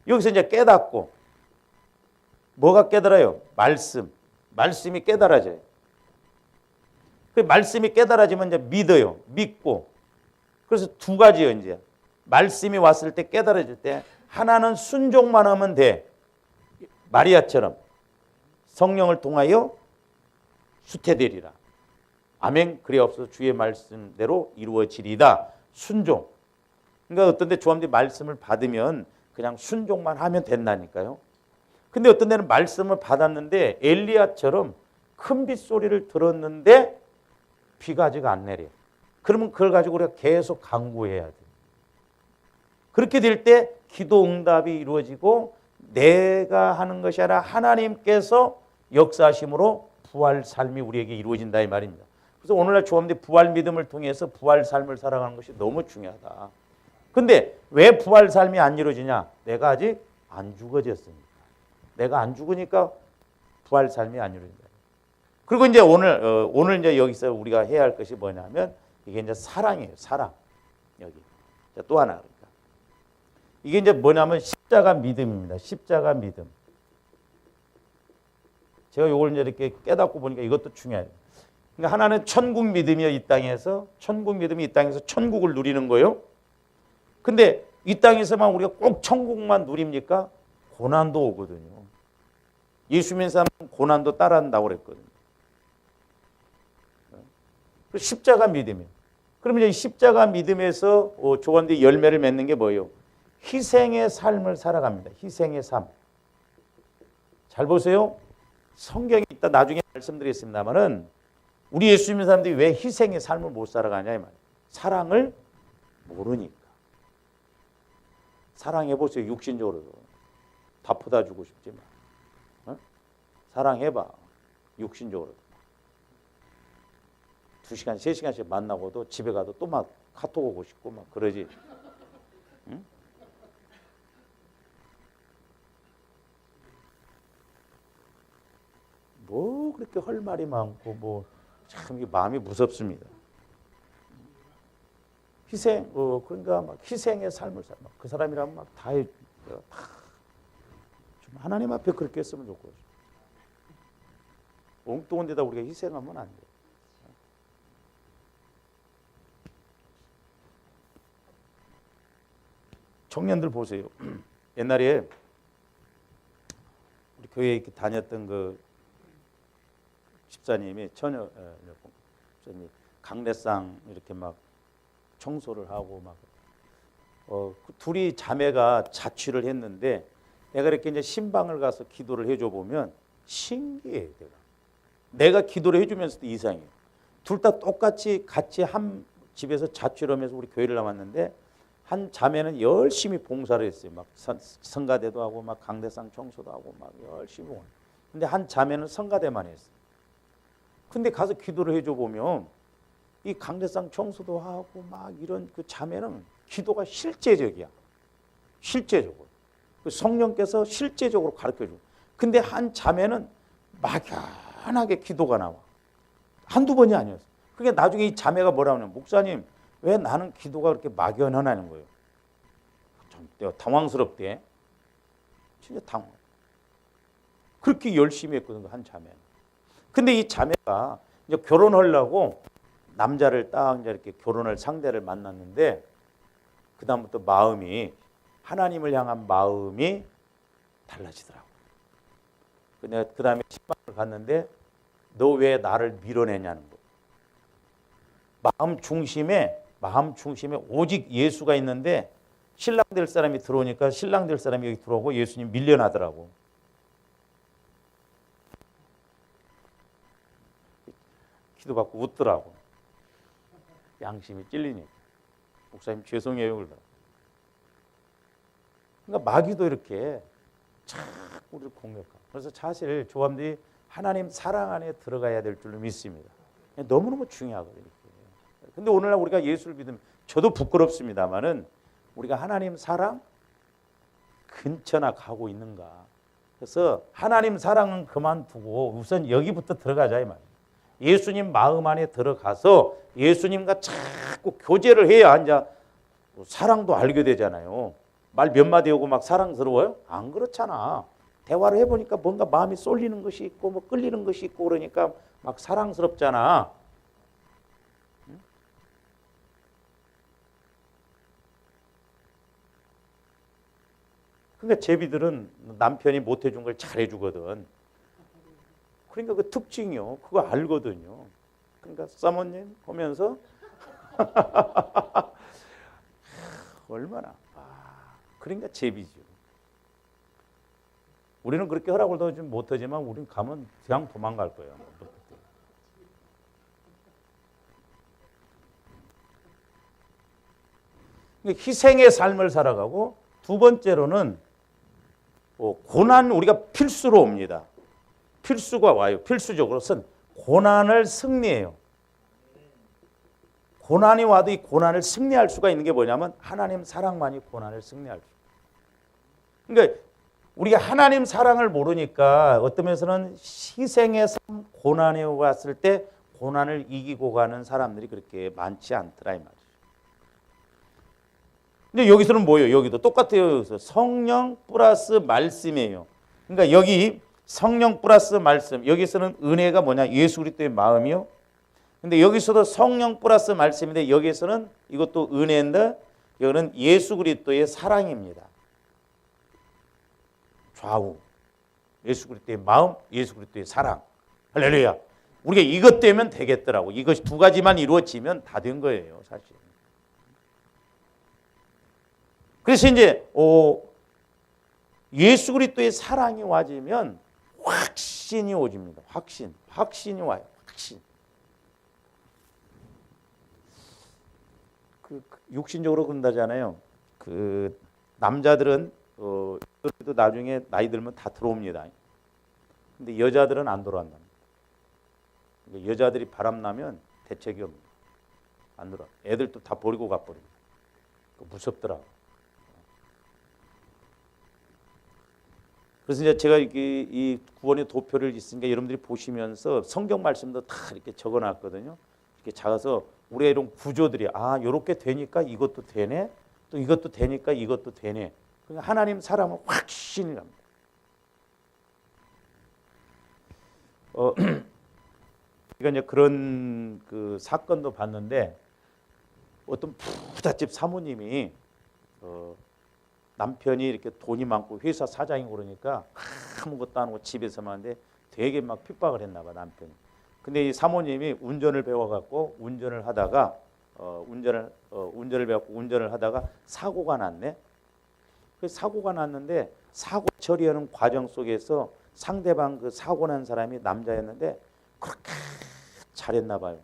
여기서 이제 깨닫고 뭐가 깨달아요? 말씀이 깨달아져요. 그 말씀이 깨달아지면 이제 믿어요. 믿고. 그래서 두 가지요, 이제. 말씀이 왔을 때 깨달아질 때 하나는 순종만 하면 돼. 마리아처럼 성령을 통하여 수태되리라. 아멘. 그리하옵소서. 주의 말씀대로 이루어지리다. 순종. 그러니까 어떤 데 조합들이 말씀을 받으면 그냥 순종만 하면 된다니까요. 근데 어떤 데는 말씀을 받았는데 엘리야처럼 큰 빗소리를 들었는데 비가 아직 안 내려. 그러면 그걸 가지고 우리가 계속 간구해야 돼. 그렇게 될 때 기도 응답이 이루어지고 내가 하는 것이 아니라 하나님께서 역사하심으로 부활 삶이 우리에게 이루어진다 이 말입니다. 그래서 오늘날 조합대 부활 믿음을 통해서 부활 삶을 살아가는 것이 너무 중요하다. 근데 왜 부활 삶이 안 이루어지냐? 내가 아직 안 죽어졌으니까. 내가 안 죽으니까 부활 삶이 안 이루어진다. 그리고 이제 오늘 이제 여기서 우리가 해야 할 것이 뭐냐면 이게 이제 사랑이에요. 사랑. 여기. 또 하나. 그러니까. 이게 이제 뭐냐면 십자가 믿음입니다. 십자가 믿음. 제가 이걸 이제 이렇게 깨닫고 보니까 이것도 중요해요. 그러니까 하나는 천국 믿음이요. 이 땅에서. 천국 믿음이 이 땅에서 천국을 누리는 거예요. 근데 이 땅에서만 우리가 꼭 천국만 누립니까? 고난도 오거든요. 예수 믿는 사람은 고난도 따라한다고 그랬거든요. 십자가 믿음이에요. 그러면 이 십자가 믿음에서 조건대 열매를 맺는 게 뭐예요? 희생의 삶을 살아갑니다. 희생의 삶. 잘 보세요. 성경에 있다 나중에 말씀드리겠습니다만은 우리 예수 믿는 사람들이 왜 희생의 삶을 못 살아가냐 이 말이에요. 사랑을 모르니까. 사랑해보세요. 육신적으로도. 다 퍼다 주고 싶지만. 사랑해봐. 육신적으로도. 2시간, 3시간씩 만나고도 집에 가도 또 막 카톡 오고 싶고 막 그러지. 응? 뭐 그렇게 할 말이 많고 뭐 참 마음이 무섭습니다. 희생, 그러니까 막 희생의 삶을 살아. 그 사람이라면 막 다 좀 하나님 앞에 그렇게 했으면 좋고. 엉뚱한 데다 우리가 희생하면 안 돼. 청년들 보세요. 옛날에 우리 교회에 이렇게 다녔던 그 집사님이 집사님이 강례상 이렇게 막 청소를 하고 막 그 둘이 자매가 자취를 했는데 내가 이렇게 이제 신방을 가서 기도를 해줘 보면 신기해. 내가 기도를 해주면서도 이상해요. 둘 다 똑같이 같이 한 집에서 자취를 하면서 우리 교회를 나왔는데 한 자매는 열심히 봉사를 했어요. 막 성가대도 하고 막 강대상 청소도 하고 막 열심히 봉사. 근데 한 자매는 성가대만 했어요. 근데 가서 기도를 해줘 보면 이 강대상 청소도 하고 막 이런 그 자매는 기도가 실제적이야. 실제적으로. 그 성령께서 실제적으로 가르쳐줘. 근데 한 자매는 막연하게 기도가 나와. 한두 번이 아니었어. 그게 나중에 이 자매가 뭐라고 하냐면 목사님 왜 나는 기도가 그렇게 막연하냐는 거예요. 참 내가 당황스럽대. 진짜 당황. 그렇게 열심히 했거든 한 자매는. 근데 이 자매가 이제 결혼하려고 남자를 딱 이제 이렇게 결혼할 상대를 만났는데 그 다음부터 마음이 하나님을 향한 마음이 달라지더라고. 내가 그 다음에 신방을 갔는데 너 왜 나를 밀어내냐는 거. 마음 중심에 오직 예수가 있는데 신랑 될 사람이 들어오니까 신랑 될 사람이 여기 들어오고 예수님 밀려나더라고. 기도받고 웃더라고. 양심이 찔리니까. 목사님 죄송해요. 그러더라고. 그러니까 마귀도 이렇게 자꾸 우리를 공격하고. 그래서 사실 조함들이 하나님 사랑 안에 들어가야 될 줄로 믿습니다. 너무너무 중요하거든요. 근데 오늘날 우리가 예수를 믿으면 저도 부끄럽습니다만은 우리가 하나님 사랑 근처나 가고 있는가. 그래서 하나님 사랑은 그만두고 우선 여기부터 들어가자 이 말이에요. 예수님 마음 안에 들어가서 예수님과 자꾸 교제를 해야 이제 사랑도 알게 되잖아요. 말 몇 마디 하고 막 사랑스러워요? 안 그렇잖아. 대화를 해보니까 뭔가 마음이 쏠리는 것이 있고 뭐 끌리는 것이 있고 그러니까 막 사랑스럽잖아. 그러니까 제비들은 남편이 못해준 걸 잘해주거든. 그러니까 그 특징이요. 그거 알거든요. 그러니까 사모님 보면서 얼마나. 그러니까 제비죠. 우리는 그렇게 허락을 더 좀 못하지만 우리는 가면 그냥 도망갈 거예요. 희생의 삶을 살아가고 두 번째로는 고난 우리가 필수로 옵니다. 필수가 와요. 필수적으로선 고난을 승리해요. 고난이 와도 이 고난을 승리할 수가 있는 게 뭐냐면 하나님 사랑만이 고난을 승리할 수. 그러니까 우리가 하나님 사랑을 모르니까 어떤 면에서는 희생의 삶, 고난에 왔을 때 고난을 이기고 가는 사람들이 그렇게 많지 않더라 이 말이죠. 근데 여기서는 뭐예요? 여기도 똑같아요. 여기서 성령 플러스 말씀이에요. 그러니까 여기 성령 플러스 말씀. 여기서는 은혜가 뭐냐? 예수 그리스도의 마음이요. 근데 여기서도 성령 플러스 말씀인데 여기서는 이것도 은혜인데 이거는 예수 그리스도의 사랑입니다. 좌우. 예수 그리스도의 마음, 예수 그리스도의 사랑. 할렐루야. 우리가 이것 되면 되겠더라고. 이것이 두 가지만 이루어지면 다 된 거예요, 사실. 그래서 이제 예수 그리스도의 사랑이 와지면 확신이 오집니다. 확신이 와요. 확신. 그 육신적으로 그런다잖아요. 그 남자들은 그래도 나중에 나이 들면 다 들어옵니다. 근데 여자들은 안 들어간다. 그러니까 여자들이 바람 나면 대책이 없니다. 안 들어. 애들도 다 버리고 가버립니다. 무섭더라고. 그래서 이제 제가 이 구원의 도표를 있으니까 여러분들이 보시면서 성경 말씀도 다 이렇게 적어놨거든요. 이렇게 작아서 우리의 이런 구조들이 이렇게 되니까 이것도 되네. 또 이것도 되니까 이것도 되네. 그러니까 하나님 사랑은 확신이 납니다. 그러니까 이제 그런 그 사건도 봤는데 어떤 부잣집 사모님이 남편이 이렇게 돈이 많고 회사 사장이고 그러니까 아무것도 안 하고 집에서만 하는데 되게 막 핍박을 했나 봐 남편이. 근데 이 사모님이 운전을 배워갖고 운전을 하다가 운전을 배웠고 운전을 하다가 사고가 났네. 그 사고가 났는데 사고 처리하는 과정 속에서 상대방 그 사고 난 사람이 남자였는데 그렇게 잘했나 봐요.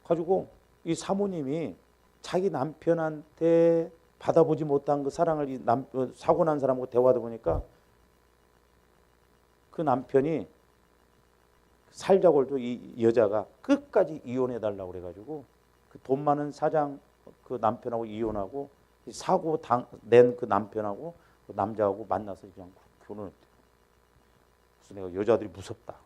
가지고 이 사모님이 자기 남편한테 받아보지 못한 그 사랑을 사고 난 사람하고 대화하다 보니까 그 남편이 살자고 해도 이 여자가 끝까지 이혼해달라고 그래가지고 그 돈 많은 사장 그 남편하고 이혼하고 사고 낸 그 남편하고 그 남자하고 만나서 그냥 결혼을 했대요. 그래서 내가 여자들이 무섭다.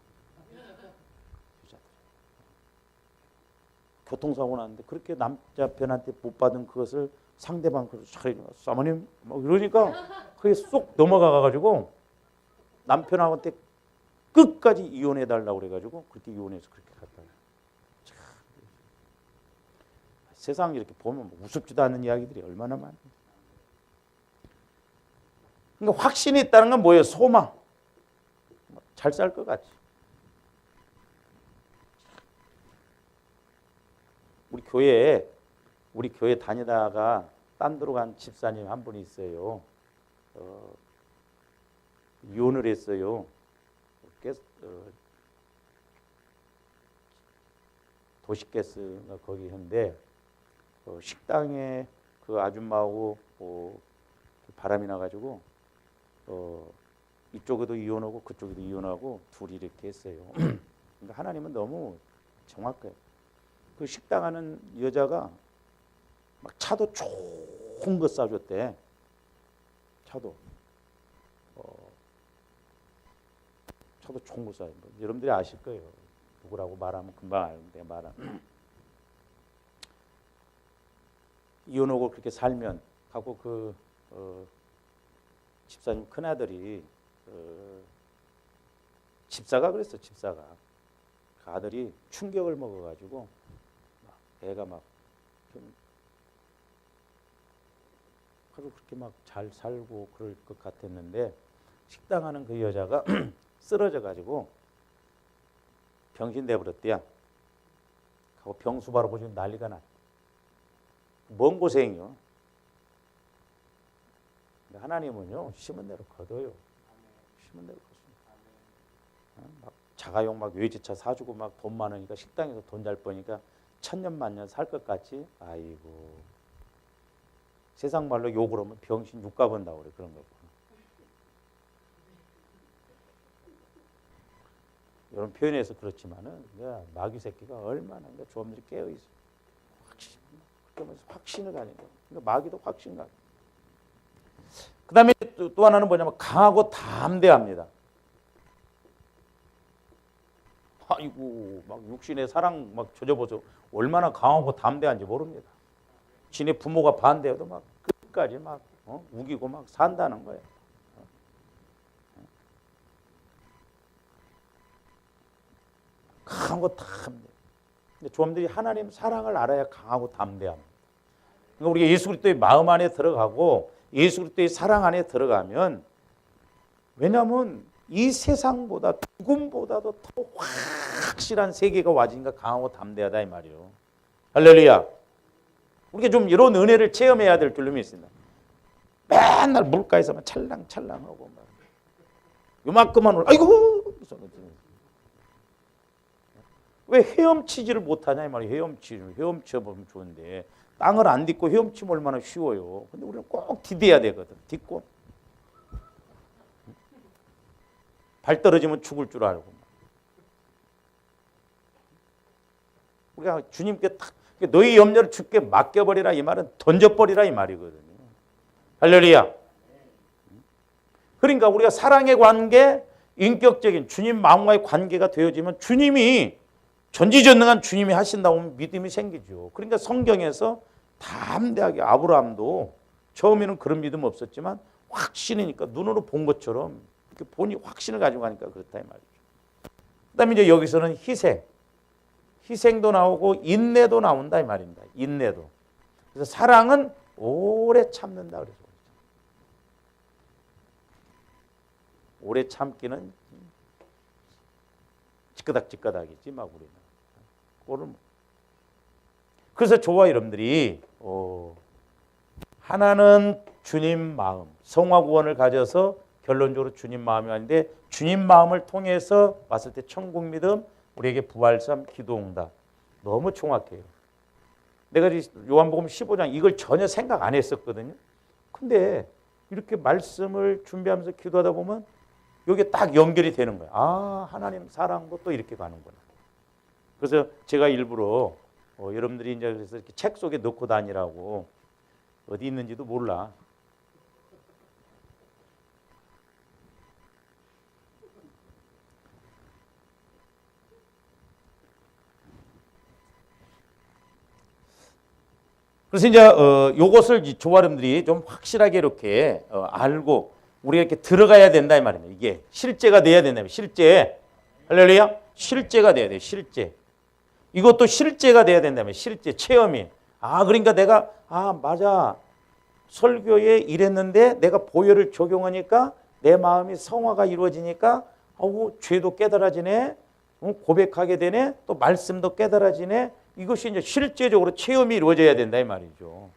교통사고 났는데 그렇게 남자편한테 못 받은 그것을 상대방 그걸 잘해줘. 사모님 뭐 이러니까 그게 쏙 넘어가가지고 남편한테 끝까지 이혼해달라고 그래가지고 그렇게 이혼해서 그렇게 갔다. 세상 이렇게 보면 우습지도 않은 이야기들이 얼마나 많아요. 그러니까 확신이 있다는 건 뭐예요? 소망. 잘 살 것 같지. 우리 교회 다니다가 딴 데로 간 집사님 한 분이 있어요. 이혼을 했어요. 도시가스가 거기 있는데 식당에 그 아줌마하고 바람이 나가지고 이쪽에도 이혼하고 그쪽에도 이혼하고 둘이 이렇게 했어요. 그러니까 하나님은 너무 정확해요. 그 식당 하는 여자가 막 차도 좋은 거 싸줬대. 차도 좋은 거 싸요. 여러분들이 아실 거예요. 누구라고 말하면 금방 아는데 말하면 이혼하고 그렇게 살면 하고 그 집사님 큰아들이 집사가 그랬어. 집사가 그 아들이 충격을 먹어가지고 애가 막 하루 그렇게 막 잘 살고 그럴 것 같았는데 식당 하는 그 여자가 쓰러져가지고 병신 돼버렸대야. 하고 병수 바라보고 지금 난리가 났. 뭔 고생이요? 하나님은요 심은 대로 거둬요. 심은 대로 거습니다. 막 자가용 막 외제차 사주고 막 돈 많으니까 식당에서 돈 잘 버니까 천년만년 살 것 같지? 아이고 세상 말로 욕을 하면 병신 육가 번다고 그래. 그런 거. 이런 표현에서 그렇지만은 마귀 새끼가 얼마나 조험들이 깨어 있어. 확신을 가진 거야. 그러니까 마귀도 확신 가. 그다음에 또 하나는 뭐냐면 강하고 담대합니다. 아이고 막 육신의 사랑 막 조져보죠. 얼마나 강하고 담대한지 모릅니다. 지네 부모가 반대해도 막 끝까지 막 우기고 막 산다는 거예요. 강하고 담대. 근데 조험들이 하나님 사랑을 알아야 강하고 담대합니다. 그러니까 우리가 예수 그리스도의 마음 안에 들어가고 예수 그리스도의 사랑 안에 들어가면, 왜냐하면 이 세상보다 죽음보다도 더 확실한 세계가 와지니까 강하고 담대하다 이 말이에요. 할렐루야. 우리가 좀 이런 은혜를 체험해야 될 줄로 믿습니다. 맨날 물가에서만 찰랑찰랑하고 막 요만큼만 아이고 왜 헤엄치지를 못하냐 이 말이에요. 헤엄쳐보면 좋은데 땅을 안 딛고 헤엄치면 얼마나 쉬워요. 근데 우리는 꼭 디뎌야 되거든. 딛고 발 떨어지면 죽을 줄 알고 우리가 주님께 탁 너희 염려를 주께 맡겨버리라 이 말은 던져버리라 이 말이거든요. 할렐루야. 그러니까 우리가 사랑의 관계, 인격적인 주님 마음과의 관계가 되어지면 주님이 전지전능한 주님이 하신다고 하면 믿음이 생기죠. 그러니까 성경에서 담대하게 아브라함도 처음에는 그런 믿음 없었지만 확신이니까 눈으로 본 것처럼 이렇게 본이 확신을 가지고 가니까 그렇다 이 말이죠. 그다음에 이제 여기서는 희생도 나오고 인내도 나온다 이 말입니다. 인내도. 그래서 사랑은 오래 참는다 그래서 오래 참기는 찌끄닥이지 막 우리는. 그래서 저와 여러분들이 하나는 주님 마음, 성화 구원을 가져서 결론적으로 주님 마음이 아닌데 주님 마음을 통해서 왔을 때 천국 믿음, 우리에게 부활삼, 기도응답. 너무 정확해요. 내가 요한복음 15장 이걸 전혀 생각 안 했었거든요. 근데 이렇게 말씀을 준비하면서 기도하다 보면 여기에 딱 연결이 되는 거야. 아, 하나님 사랑도 또 이렇게 가는구나. 그래서 제가 일부러 여러분들이 이제 그래서 이렇게 책 속에 넣고 다니라고 어디 있는지도 몰라. 그래서 이제 요것을 조아름들이 좀 확실하게 이렇게 알고 우리가 이렇게 들어가야 된다 이 말입니다. 이게 실제가 돼야 된다. 실제. 할렐루야. 실제가 돼야 돼. 실제. 이것도 실제가 돼야 된다면 실제 체험이. 그러니까 내가 맞아. 설교에 이랬는데 내가 보혈을 적용하니까 내 마음이 성화가 이루어지니까 죄도 깨달아지네. 고백하게 되네. 또 말씀도 깨달아지네. 이것이 이제 실제적으로 체험이 이루어져야 된다 이 말이죠.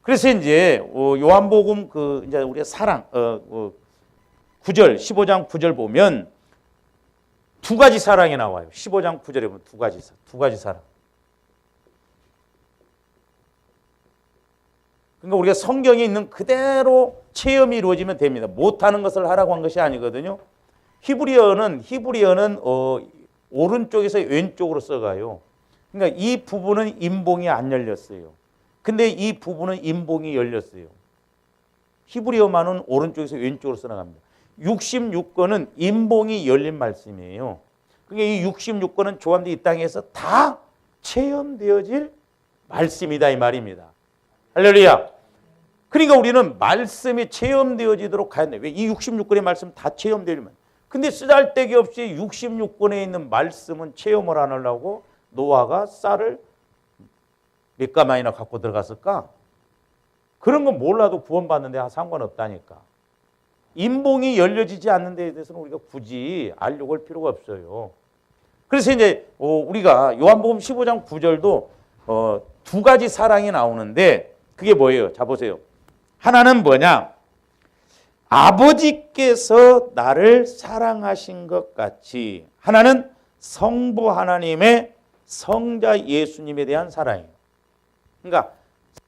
그래서 이제 요한복음 이제 우리가 사랑 9절 15장 9절 보면 두 가지 사랑이 나와요. 15장 9절에 보면 두 가지 사랑. 그러니까 우리가 성경에 있는 그대로 체험이 이루어지면 됩니다. 못하는 것을 하라고 한 것이 아니거든요. 히브리어는 오른쪽에서 왼쪽으로 써가요. 그러니까 이 부분은 임봉이 안 열렸어요. 근데 이 부분은 임봉이 열렸어요. 히브리어만은 오른쪽에서 왼쪽으로 써나갑니다. 66권은 임봉이 열린 말씀이에요. 그러니까 이 66권은 조한데 이 땅에서 다 체험되어질 말씀이다 이 말입니다. 할렐루야. 그러니까 우리는 말씀이 체험되어지도록 가야 돼. 왜? 이 66권의 말씀 다 체험되려면. 근데 쓰잘데기 없이 66권에 있는 말씀은 체험을 안 하려고 노아가 쌀을 몇 가마이나 갖고 들어갔을까? 그런 건 몰라도 구원받는 데 상관없다니까. 인봉이 열려지지 않는 데에 대해서는 우리가 굳이 알려고 할 필요가 없어요. 그래서 이제 우리가 요한복음 15장 9절도 두 가지 사랑이 나오는데 그게 뭐예요? 자 보세요. 하나는 뭐냐? 아버지께서 나를 사랑하신 것 같이. 하나는 성부 하나님의 성자 예수님에 대한 사랑이에요. 그러니까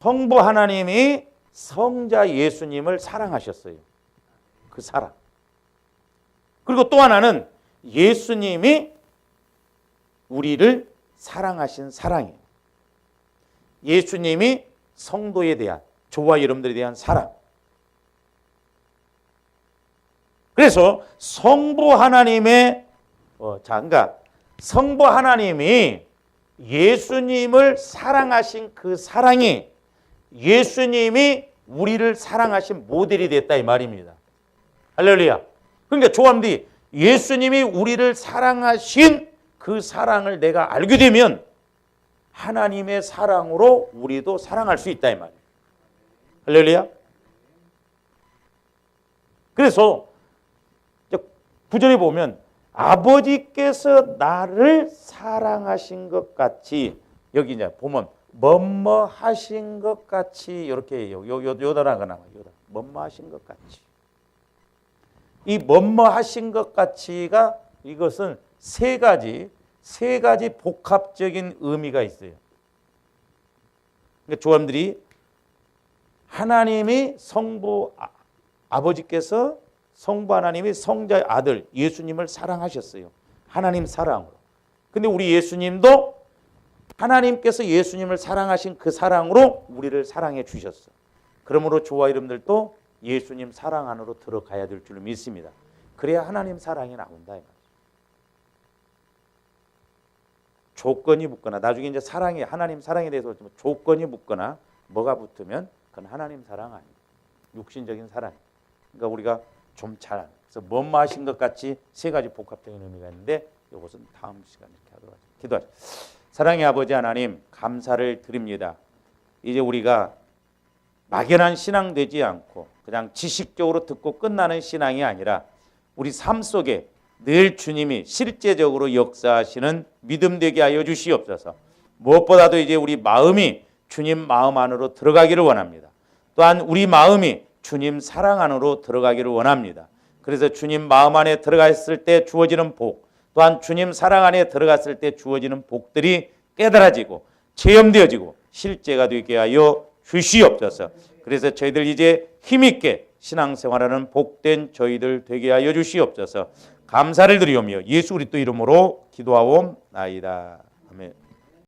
성부 하나님이 성자 예수님을 사랑하셨어요. 그 사랑. 그리고 또 하나는 예수님이 우리를 사랑하신 사랑이에요. 예수님이 성도에 대한, 저와 여러분들에 대한 사랑. 그래서 성부 하나님의 그러니까 성부 하나님이 예수님을 사랑하신 그 사랑이 예수님이 우리를 사랑하신 모델이 됐다 이 말입니다. 할렐루야. 그러니까 조함디 예수님이 우리를 사랑하신 그 사랑을 내가 알게 되면 하나님의 사랑으로 우리도 사랑할 수 있다 이 말이에요. 할렐루야. 그래서 구절에 보면 아버지께서 나를 사랑하신 것 같이, 여기 이제 보면 뭐뭐 하신 것 같이 이렇게 요다라가 나와요. 뭐뭐 하신 것 같이. 이 뭐뭐 하신 것 같이가 이것은 세 가지 복합적인 의미가 있어요. 그러니까 조함들이 하나님이 성부 아버지께서 성부 하나님이 성자 아들 예수님을 사랑하셨어요. 하나님 사랑으로. 근데 우리 예수님도 하나님께서 예수님을 사랑하신 그 사랑으로 우리를 사랑해 주셨어. 그러므로 저와 여러분들도 예수님 사랑 안으로 들어가야 될 줄 믿습니다. 그래야 하나님 사랑이 나온다. 조건이 붙거나 나중에 이제 사랑이 하나님 사랑에 대해서 조건이 붙거나 뭐가 붙으면 그건 하나님 사랑 아니에요. 육신적인 사랑. 그러니까 우리가 좀 잘 그래서 뭐뭐 하신 것 같이 세 가지 복합적인 의미가 있는데 이것은 다음 시간에 이렇게 하도록 하죠. 기도하죠. 사랑의 아버지 하나님 감사를 드립니다. 이제 우리가 막연한 신앙 되지 않고 그냥 지식적으로 듣고 끝나는 신앙이 아니라 우리 삶 속에 늘 주님이 실제적으로 역사하시는 믿음 되게 하여 주시옵소서. 무엇보다도 이제 우리 마음이 주님 마음 안으로 들어가기를 원합니다. 또한 우리 마음이 주님 사랑 안으로 들어가기를 원합니다. 그래서 주님 마음 안에 들어갔을 때 주어지는 복, 또한 주님 사랑 안에 들어갔을 때 주어지는 복들이 깨달아지고 체험되어지고 실제가 되게 하여 주시옵소서. 그래서 저희들 이제 힘있게 신앙생활하는 복된 저희들 되게 하여 주시옵소서. 감사를 드리오며 예수 그리스도 이름으로 기도하옵나이다. 아멘.